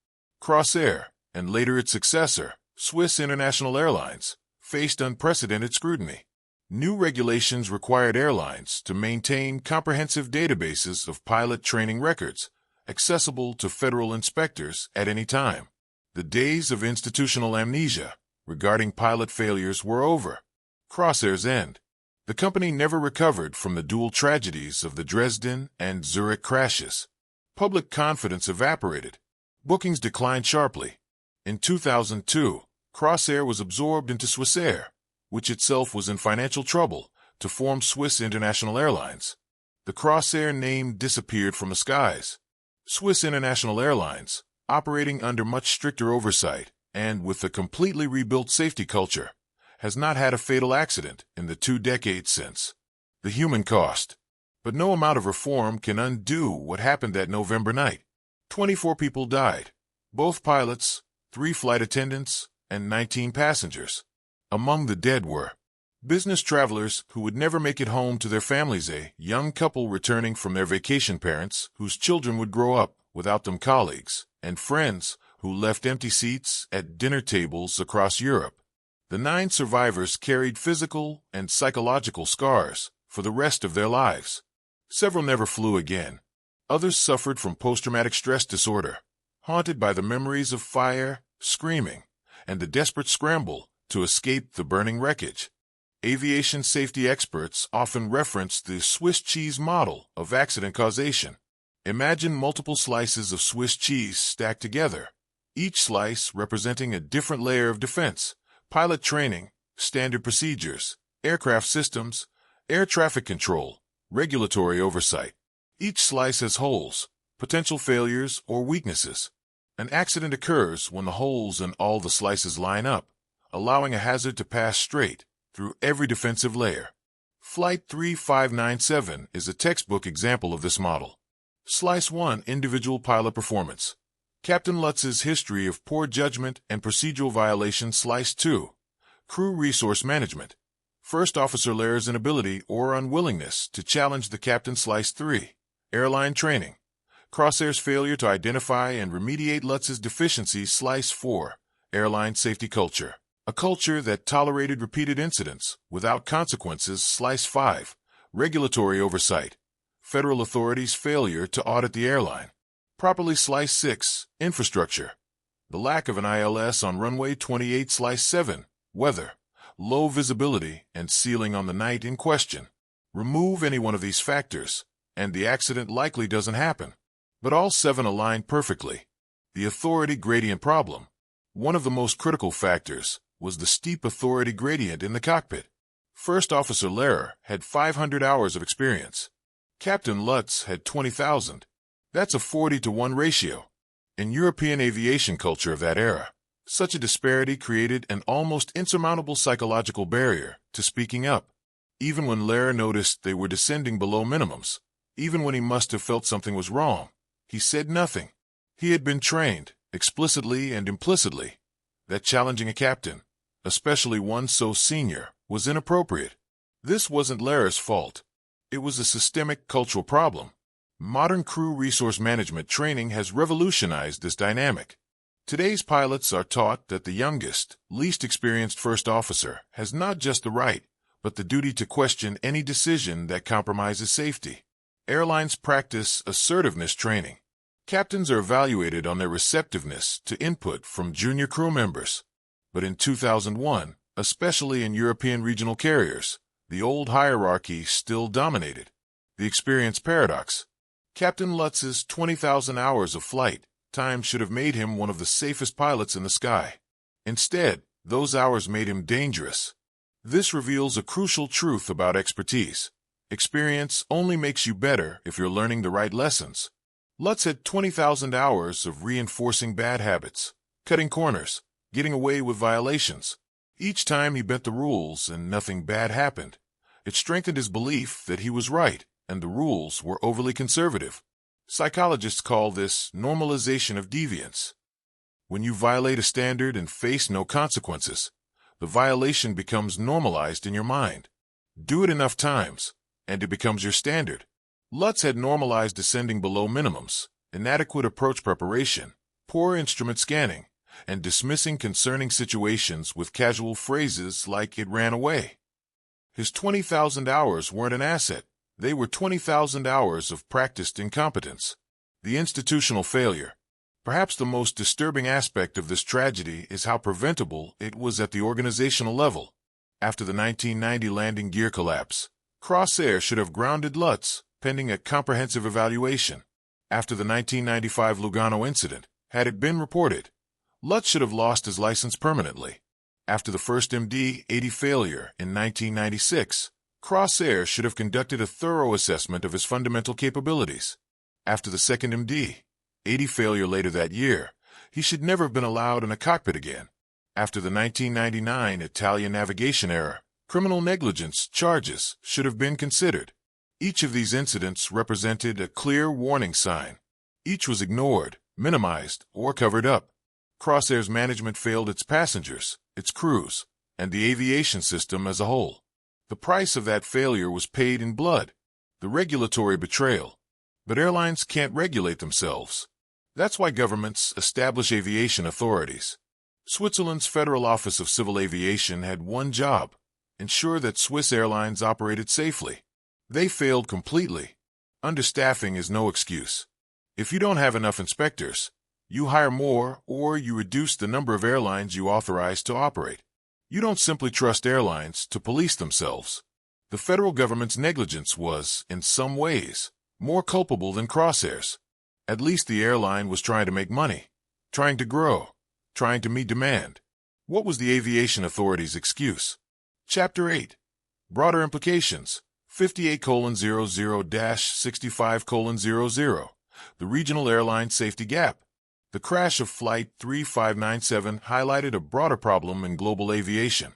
Crossair, and later its successor, Swiss International Airlines, faced unprecedented scrutiny. New regulations required airlines to maintain comprehensive databases of pilot training records, accessible to federal inspectors at any time. The days of institutional amnesia regarding pilot failures were over. Crossair's end. The company never recovered from the dual tragedies of the Dresden and Zurich crashes. Public confidence evaporated. Bookings declined sharply. In 2002, Crossair was absorbed into Swissair, which itself was in financial trouble, to form Swiss International Airlines. The Crossair name disappeared from the skies. Swiss International Airlines, operating under much stricter oversight and with a completely rebuilt safety culture, has not had a fatal accident in the 2 decades since. The human cost. But no amount of reform can undo what happened that November night. 24 people died. Both pilots, 3 flight attendants, and 19 passengers. Among the dead were business travelers who would never make it home to their families, a young couple returning from their vacation parents whose children would grow up without them, colleagues and friends who left empty seats at dinner tables across Europe. The 9 survivors carried physical and psychological scars for the rest of their lives. Several never flew again. Others suffered from post-traumatic stress disorder, haunted by the memories of fire, screaming, and the desperate scramble to escape the burning wreckage. Aviation safety experts often reference the Swiss cheese model of accident causation. Imagine multiple slices of Swiss cheese stacked together, each slice representing a different layer of defense: pilot training, standard procedures, aircraft systems, air traffic control, regulatory oversight. Each slice has holes, potential failures, or weaknesses. An accident occurs when the holes in all the slices line up, allowing a hazard to pass straight through every defensive layer. Flight 3597 is a textbook example of this model. Slice 1: individual pilot performance. Captain Lutz's history of poor judgment and procedural violations. Slice 2: crew resource management. First officer Lair's inability or unwillingness to challenge the captain. Slice 3: airline training. Crossair's failure to identify and remediate Lutz's deficiencies. Slice 4: airline safety culture. A culture that tolerated repeated incidents without consequences. Slice 5. Regulatory oversight. Federal authorities' failure to audit the airline properly. Slice 6. Infrastructure. The lack of an ILS on runway 28. Slice 7. Weather. Low visibility and ceiling on the night in question. Remove any one of these factors, and the accident likely doesn't happen. But all 7 align perfectly. The authority gradient problem. One of the most critical factors was the steep authority gradient in the cockpit. First Officer Lehrer had 500 hours of experience. Captain Lutz had 20,000. That's a 40-to-1 ratio. In European aviation culture of that era, such a disparity created an almost insurmountable psychological barrier to speaking up. Even when Lehrer noticed they were descending below minimums, even when he must have felt something was wrong, he said nothing. He had been trained, explicitly and implicitly, that challenging a captain, especially one so senior, was inappropriate. This wasn't Lehrer's fault. It was a systemic cultural problem. Modern crew resource management training has revolutionized this dynamic. Today's pilots are taught that the youngest, least experienced first officer has not just the right, but the duty to question any decision that compromises safety. Airlines practice assertiveness training. Captains are evaluated on their receptiveness to input from junior crew members. But in 2001, especially in European regional carriers, the old hierarchy still dominated. The experience paradox. Captain Lutz's 20,000 hours of flight time should have made him one of the safest pilots in the sky. Instead, those hours made him dangerous. This reveals a crucial truth about expertise. Experience only makes you better if you're learning the right lessons. Lutz had 20,000 hours of reinforcing bad habits, cutting corners, getting away with violations. Each time he bent the rules and nothing bad happened. It strengthened his belief that he was right and the rules were overly conservative. Psychologists call this normalization of deviance. When you violate a standard and face no consequences, the violation becomes normalized in your mind. Do it enough times, and it becomes your standard. Lutz had normalized descending below minimums, inadequate approach preparation, poor instrument scanning, and dismissing concerning situations with casual phrases like "it ran away." His 20,000 hours weren't an asset. They were 20,000 hours of practiced incompetence. The institutional failure. Perhaps the most disturbing aspect of this tragedy is how preventable it was at the organizational level. After the 1990 landing gear collapse, Crossair should have grounded Lutz, pending a comprehensive evaluation. After the 1995 Lugano incident, had it been reported, Lutz should have lost his license permanently. After the first MD-80 failure in 1996, Crossair should have conducted a thorough assessment of his fundamental capabilities. After the second MD-80 failure later that year, he should never have been allowed in a cockpit again. After the 1999 Italian navigation error, criminal negligence charges should have been considered. Each of these incidents represented a clear warning sign. Each was ignored, minimized, or covered up. Crossair's management failed its passengers, its crews, and the aviation system as a whole. The price of that failure was paid in blood, the regulatory betrayal. But airlines can't regulate themselves. That's why governments establish aviation authorities. Switzerland's Federal Office of Civil Aviation had one job: ensure that Swiss airlines operated safely. They failed completely. Understaffing is no excuse. If you don't have enough inspectors, you hire more or you reduce the number of airlines you authorize to operate. You don't simply trust airlines to police themselves. The federal government's negligence was, in some ways, more culpable than Crossair's. At least the airline was trying to make money, trying to grow, trying to meet demand. What was the aviation authority's excuse? Chapter 8. Broader implications. 58:00-65:00. The regional airline safety gap. The crash of Flight 3597 highlighted a broader problem in global aviation.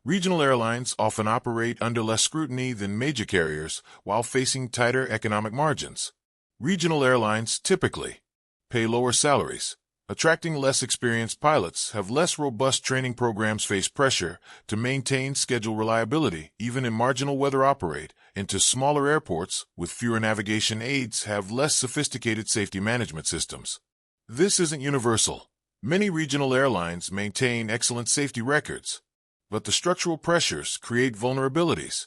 Regional airlines often operate under less scrutiny than major carriers while facing tighter economic margins. Regional airlines typically pay lower salaries. Attracting less experienced pilots, have less robust training programs, face pressure to maintain schedule reliability, even in marginal weather, operate into smaller airports with fewer navigation aids, have less sophisticated safety management systems. This isn't universal. Many regional airlines maintain excellent safety records, but the structural pressures create vulnerabilities.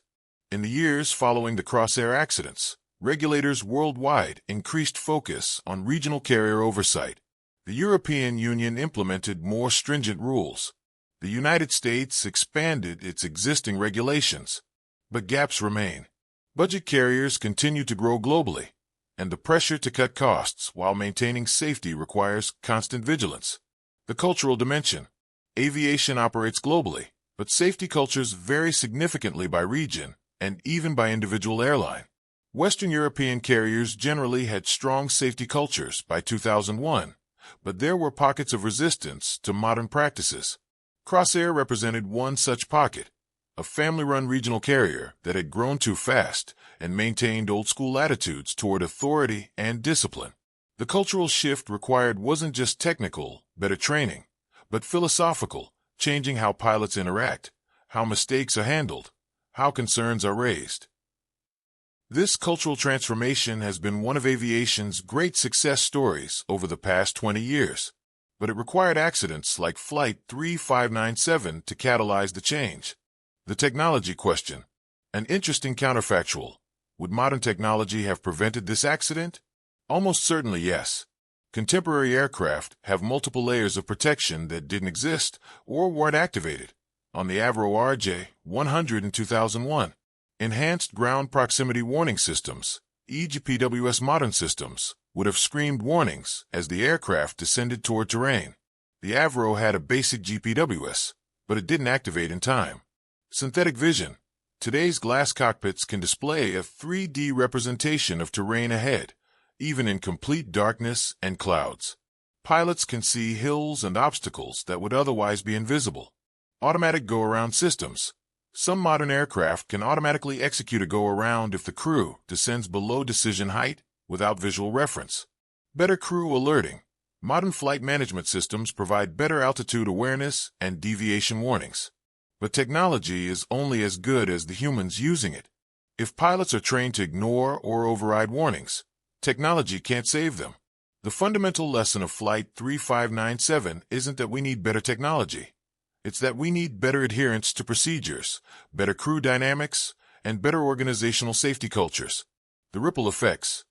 In the years following the Crossair accidents, regulators worldwide increased focus on regional carrier oversight. The European Union implemented more stringent rules. The United States expanded its existing regulations, but gaps remain. Budget carriers continue to grow globally, and the pressure to cut costs while maintaining safety requires constant vigilance. The cultural dimension. Aviation operates globally, but safety cultures vary significantly by region and even by individual airline. Western European carriers generally had strong safety cultures by 2001, but there were pockets of resistance to modern practices. Crossair represented one such pocket, a family-run regional carrier that had grown too fast and maintained old-school attitudes toward authority and discipline. The cultural shift required wasn't just technical, better training, but philosophical, changing how pilots interact, how mistakes are handled, how concerns are raised. This cultural transformation has been one of aviation's great success stories over the past 20 years, but it required accidents like Flight 3597 to catalyze the change. The technology question. An interesting counterfactual. Would modern technology have prevented this accident? Almost certainly yes. Contemporary aircraft have multiple layers of protection that didn't exist or weren't activated. On the Avro RJ-100 in 2001, enhanced ground proximity warning systems, EGPWS modern systems, would have screamed warnings as the aircraft descended toward terrain. The Avro had a basic GPWS, but it didn't activate in time. Synthetic vision. Today's glass cockpits can display a 3D representation of terrain ahead, even in complete darkness and clouds. Pilots can see hills and obstacles that would otherwise be invisible. Automatic go-around systems. Some modern aircraft can automatically execute a go-around if the crew descends below decision height without visual reference. Better crew alerting. Modern flight management systems provide better altitude awareness and deviation warnings. But technology is only as good as the humans using it. If pilots are trained to ignore or override warnings, technology can't save them. The fundamental lesson of Flight 3597 isn't that we need better technology. It's that we need better adherence to procedures, better crew dynamics, and better organizational safety cultures. The ripple effects.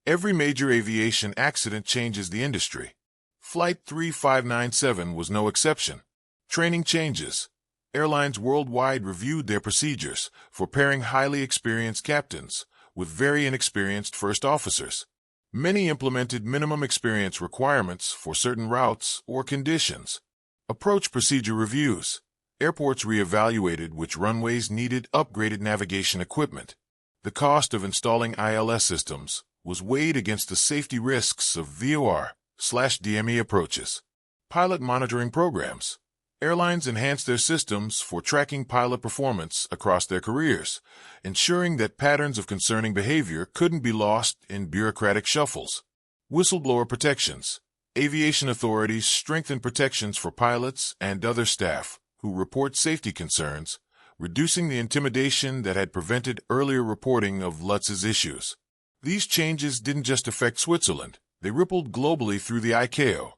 Every major aviation accident changes the industry. Flight 3597 was no exception. Training changes. Airlines worldwide reviewed their procedures for pairing highly experienced captains with very inexperienced first officers. Many implemented minimum experience requirements for certain routes or conditions. Approach procedure reviews. Airports reevaluated which runways needed upgraded navigation equipment. The cost of installing ILS systems was weighed against the safety risks of VOR/DME approaches. Pilot monitoring programs. Airlines enhanced their systems for tracking pilot performance across their careers, ensuring that patterns of concerning behavior couldn't be lost in bureaucratic shuffles. Whistleblower protections. Aviation authorities strengthened protections for pilots and other staff who report safety concerns, reducing the intimidation that had prevented earlier reporting of Lutz's issues. These changes didn't just affect Switzerland, they rippled globally through the ICAO,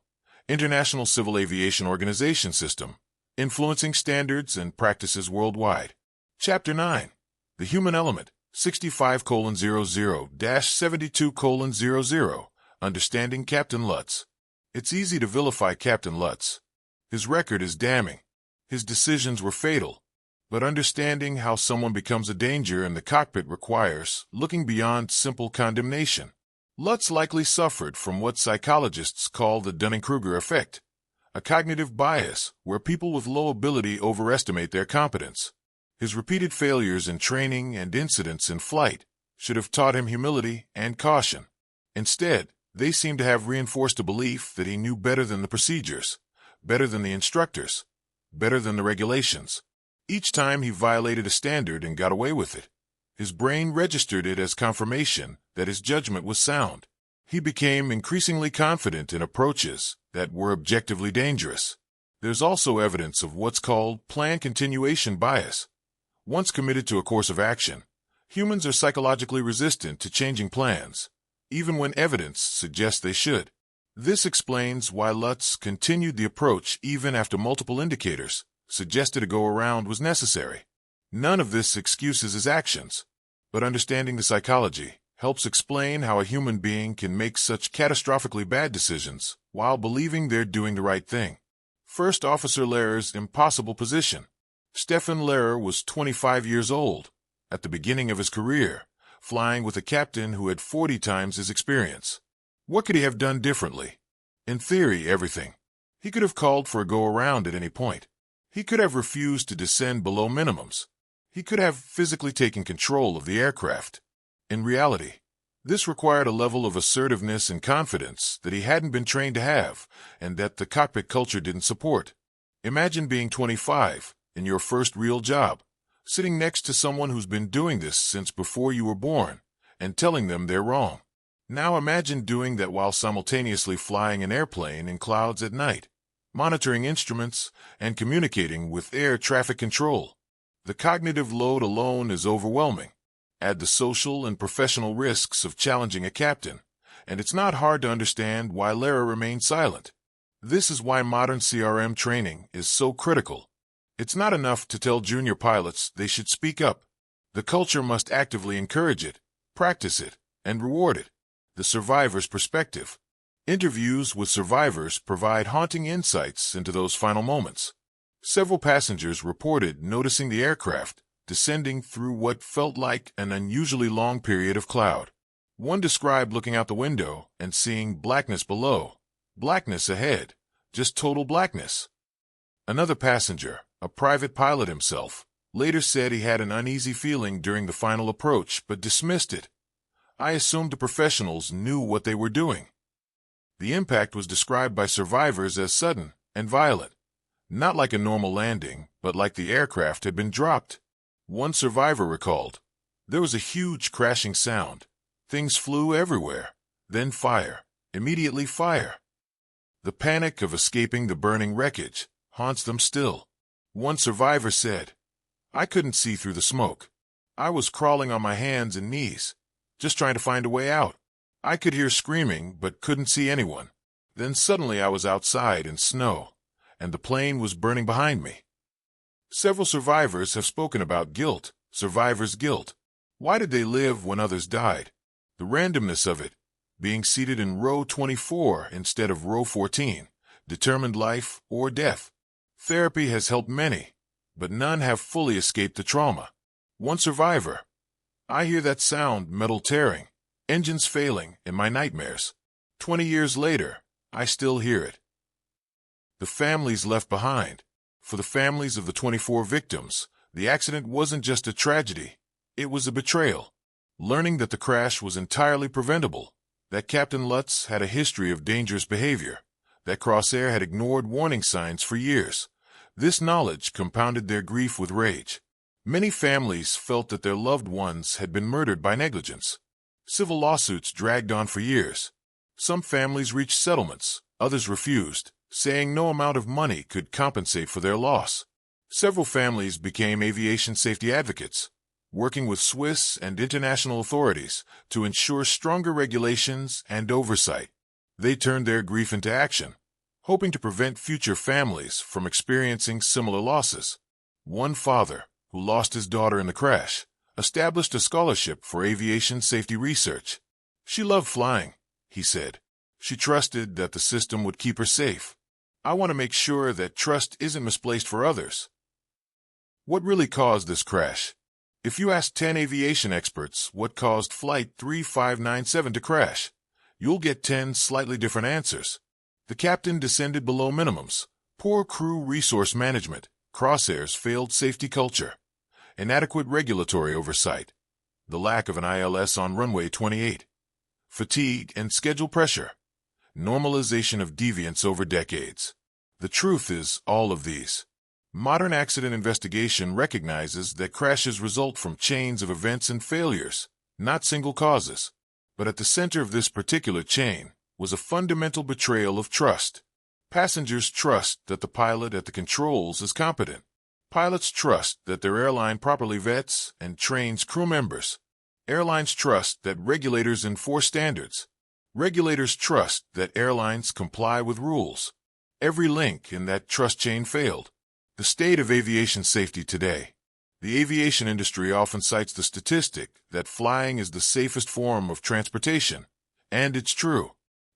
International Civil Aviation Organization system, influencing standards and practices worldwide. Chapter 9. The Human Element, 65:00-72:00, Understanding Captain Lutz. It's easy to vilify Captain Lutz. His record is damning. His decisions were fatal. But understanding how someone becomes a danger in the cockpit requires looking beyond simple condemnation. Lutz likely suffered from what psychologists call the Dunning-Kruger effect, a cognitive bias where people with low ability overestimate their competence. His repeated failures in training and incidents in flight should have taught him humility and caution. Instead, they seem to have reinforced a belief that he knew better than the procedures, better than the instructors, better than the regulations. Each time he violated a standard and got away with it, his brain registered it as confirmation that his judgment was sound. He became increasingly confident in approaches that were objectively dangerous. There's also evidence of what's called plan continuation bias. Once committed to a course of action, humans are psychologically resistant to changing plans, even when evidence suggests they should. This explains why Lutz continued the approach even after multiple indicators suggested a go-around was necessary. None of this excuses his actions, but understanding the psychology helps explain how a human being can make such catastrophically bad decisions while believing they're doing the right thing. First Officer Lehrer's impossible position. Stefan Lehrer was 25 years old, at the beginning of his career, flying with a captain who had 40 times his experience. What could he have done differently? In theory, everything. He could have called for a go-around at any point. He could have refused to descend below minimums. He could have physically taken control of the aircraft. In reality, this required a level of assertiveness and confidence that he hadn't been trained to have, and that the cockpit culture didn't support. Imagine being 25, in your first real job, sitting next to someone who's been doing this since before you were born, and telling them they're wrong. Now imagine doing that while simultaneously flying an airplane in clouds at night, monitoring instruments, and communicating with air traffic control. The cognitive load alone is overwhelming. Add the social and professional risks of challenging a captain, and it's not hard to understand why Lehrer remained silent. This is why modern CRM training is so critical. It's not enough to tell junior pilots they should speak up. The culture must actively encourage it, practice it, and reward it. The survivor's perspective. Interviews with survivors provide haunting insights into those final moments. Several passengers reported noticing the aircraft descending through what felt like an unusually long period of cloud. One described looking out the window and seeing blackness below, blackness ahead, just total blackness. Another passenger, a private pilot himself, later said he had an uneasy feeling during the final approach but dismissed it. I assumed the professionals knew what they were doing. The impact was described by survivors as sudden and violent, not like a normal landing, but like the aircraft had been dropped. One survivor recalled, "There was a huge crashing sound. Things flew everywhere. Then fire. Immediately fire." The panic of escaping the burning wreckage haunts them still. One survivor said, "I couldn't see through the smoke. I was crawling on my hands and knees, just trying to find a way out. I could hear screaming but couldn't see anyone. Then suddenly I was outside in snow, and the plane was burning behind me." Several survivors have spoken about guilt, survivor's guilt. Why did they live when others died? The randomness of it, being seated in row 24 instead of row 14, determined life or death. Therapy has helped many, but none have fully escaped the trauma. One survivor, "I hear that sound, metal tearing, engines failing in my nightmares. 20 years later, I still hear it." The families left behind. For the families of the 24 victims, the accident wasn't just a tragedy, it was a betrayal. Learning that the crash was entirely preventable, that Captain Lutz had a history of dangerous behavior, that Crossair had ignored warning signs for years, this knowledge compounded their grief with rage. Many families felt that their loved ones had been murdered by negligence. Civil lawsuits dragged on for years. Some families reached settlements, others refused, saying no amount of money could compensate for their loss. Several families became aviation safety advocates, working with Swiss and international authorities to ensure stronger regulations and oversight. They turned their grief into action, hoping to prevent future families from experiencing similar losses. One father, who lost his daughter in the crash, established a scholarship for aviation safety research. She loved flying, he said. She trusted that the system would keep her safe. I want to make sure that trust isn't misplaced for others. What really caused this crash? If you ask 10 aviation experts what caused Flight 3597 to crash, you'll get 10 slightly different answers. The captain descended below minimums, poor crew resource management, Crossair's failed safety culture, inadequate regulatory oversight, the lack of an ILS on runway 28, fatigue and schedule pressure, normalization of deviance over decades. The truth is all of these. Modern accident investigation recognizes that crashes result from chains of events and failures, not single causes. But at the center of this particular chain was a fundamental betrayal of trust. Passengers trust that the pilot at the controls is competent. Pilots trust that their airline properly vets and trains crew members. Airlines trust that regulators enforce standards. Regulators trust that airlines comply with rules. Every link in that trust chain failed. The state of aviation safety today. The aviation industry often cites the statistic that flying is the safest form of transportation, and it's true.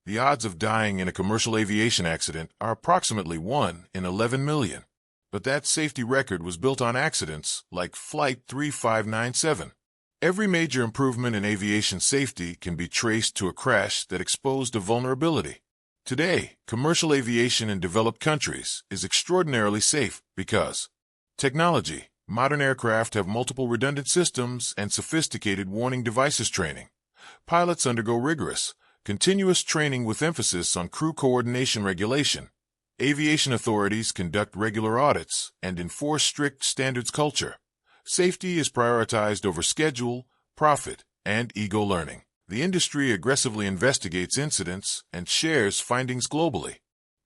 The odds of dying in a commercial aviation accident are approximately 1 in 11 million. But that safety record was built on accidents like Flight 3597. Every major improvement in aviation safety can be traced to a crash that exposed a vulnerability. Today, commercial aviation in developed countries is extraordinarily safe because technology. Modern aircraft have multiple redundant systems and sophisticated warning devices training. Pilots undergo rigorous, continuous training with emphasis on crew coordination regulation. Aviation authorities conduct regular audits and enforce strict standards culture. Safety is prioritized over schedule, profit, and ego learning. The industry aggressively investigates incidents and shares findings globally.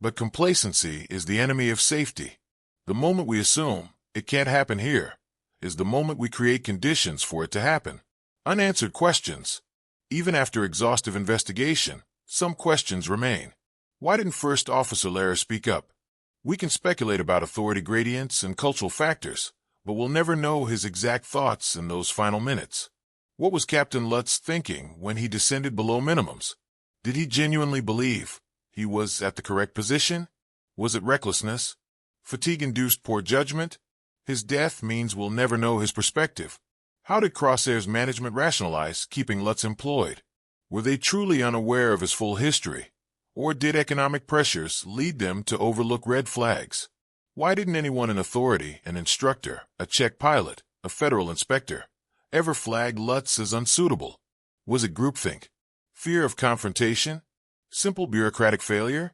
But complacency is the enemy of safety. The moment we assume it can't happen here is the moment we create conditions for it to happen. Unanswered questions. Even after exhaustive investigation, some questions remain. Why didn't First Officer Lehrer speak up? We can speculate about authority gradients and cultural factors, but we'll never know his exact thoughts in those final minutes. What was Captain Lutz thinking when he descended below minimums? Did he genuinely believe he was at the correct position? Was it recklessness? Fatigue-induced poor judgment? His death means we'll never know his perspective. How did Crossair's management rationalize keeping Lutz employed? Were they truly unaware of his full history? Or did economic pressures lead them to overlook red flags? Why didn't anyone in authority, an instructor, a Czech pilot, a federal inspector, ever flag Lutz as unsuitable? Was it groupthink? Fear of confrontation? Simple bureaucratic failure?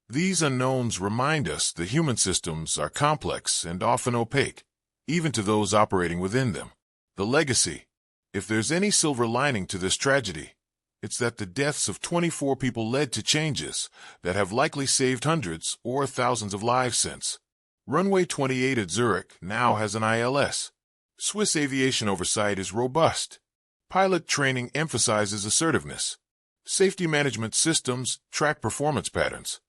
These unknowns remind us that human systems are complex and often opaque, even to those operating within them. The legacy. If there's any silver lining to this tragedy, it's that the deaths of 24 people led to changes that have likely saved hundreds or thousands of lives since. Runway 28 at Zurich now has an ILS. Swiss aviation oversight is robust. Pilot training emphasizes assertiveness. Safety management systems track performance patterns.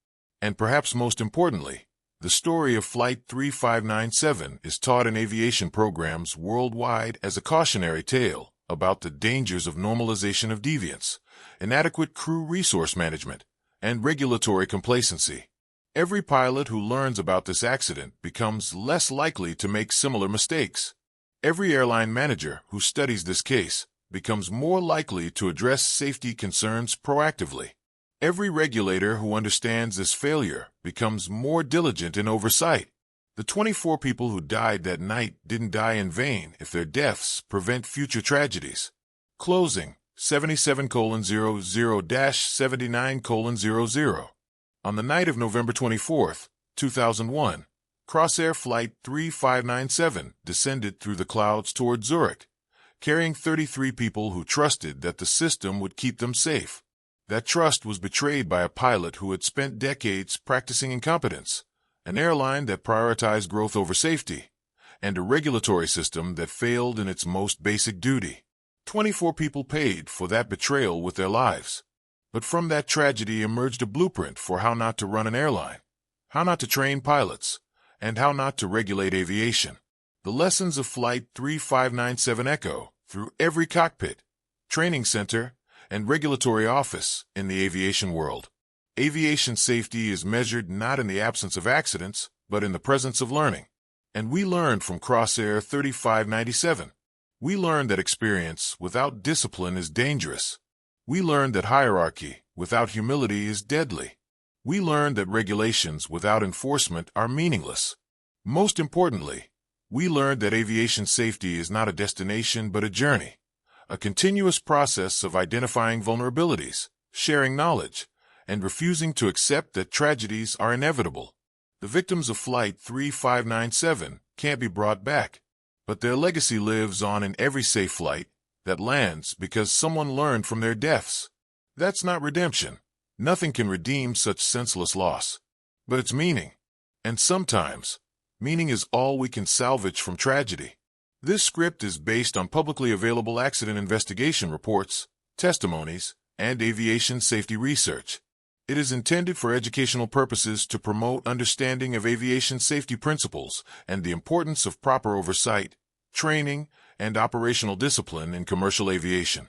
And perhaps most importantly, the story of Flight 3597 is taught in aviation programs worldwide as a cautionary tale about the dangers of normalization of deviance, inadequate crew resource management, and regulatory complacency. Every pilot who learns about this accident becomes less likely to make similar mistakes. Every airline manager who studies this case becomes more likely to address safety concerns proactively. Every regulator who understands this failure becomes more diligent in oversight. The 24 people who died that night didn't die in vain if their deaths prevent future tragedies. Closing 77:00-79:00. On the night of November 24, 2001, Crossair Flight 3597 descended through the clouds toward Zurich, carrying 33 people who trusted that the system would keep them safe. That trust was betrayed by a pilot who had spent decades practicing incompetence, an airline that prioritized growth over safety, and a regulatory system that failed in its most basic duty. 24 people paid for that betrayal with their lives. But from that tragedy emerged a blueprint for how not to run an airline, how not to train pilots, and how not to regulate aviation. The lessons of Flight 3597 echo through every cockpit, training center, and regulatory office in the aviation world. Aviation safety is measured not in the absence of accidents, but in the presence of learning. And we learned from Crossair 3597. We learned that experience without discipline is dangerous. We learned that hierarchy without humility is deadly. We learned that regulations without enforcement are meaningless. Most importantly, we learned that aviation safety is not a destination but a journey, a continuous process of identifying vulnerabilities, sharing knowledge, and refusing to accept that tragedies are inevitable. The victims of Flight 3597 can't be brought back, but their legacy lives on in every safe flight that lands because someone learned from their deaths. That's not redemption. Nothing can redeem such senseless loss. But it's meaning. And sometimes, meaning is all we can salvage from tragedy. This script is based on publicly available accident investigation reports, testimonies, and aviation safety research. It is intended for educational purposes to promote understanding of aviation safety principles and the importance of proper oversight, training, and operational discipline in commercial aviation.